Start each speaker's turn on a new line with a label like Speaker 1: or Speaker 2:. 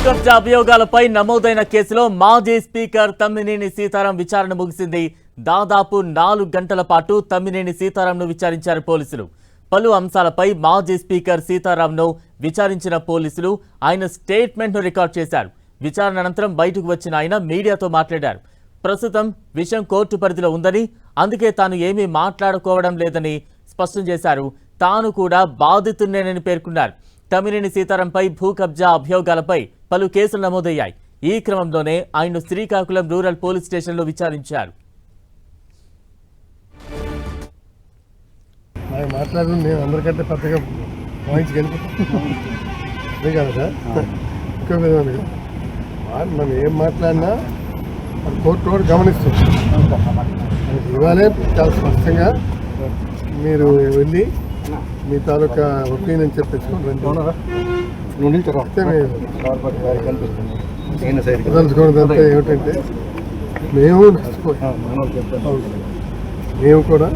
Speaker 1: కబ్జా అభియోగాలపై నమోదైన కేసులో మాజీ స్పీకర్ తమ్మినేని సీతారాం విచారణ ముగిసింది. దాదాపు 4 గంటల పాటు తమ్మినేని సీతారాంను విచారించారు పోలీసులు. పలు అంశాలపై మాజీ స్పీకర్ సీతారాంను విచారించిన పోలీసులు ఆయన స్టేట్మెంట్ను రికార్డ్ చేశారు. విచారణ అనంతరం బయటకు వచ్చిన ఆయన మీడియాతో మాట్లాడారు. ప్రస్తుతం విషయం కోర్టు పరిధిలో ఉందని, అందుకే తాను ఏమీ మాట్లాడుకోవడం లేదని స్పష్టం చేశారు. తాను కూడా బాధితున్నేనని పేర్కొన్నారు. తమ్మినేని సీతారాంపై భూ కబ్జా అభియోగాలపై పలు కేసులు నమోదయ్యాయి. ఈ క్రమంలోనే ఆయన్ను శ్రీకాకుళం రూరల్ పోలీస్ స్టేషన్లో విచారించారు.
Speaker 2: మాట్లాడడం నేను అందరికంటే పెద్దగా వాయించగలిగితే కదా సార్. ఇంకో విధంగా మనం ఏం మాట్లాడినా కోర్టు కూడా గమనిస్తుంది. ఇవాళే చాలా స్పష్టంగా మీరు వెళ్ళి మీ తాలూకా ఒపీనియన్ చెప్పించుకోండి. ఏమిటంటే మేము కూడా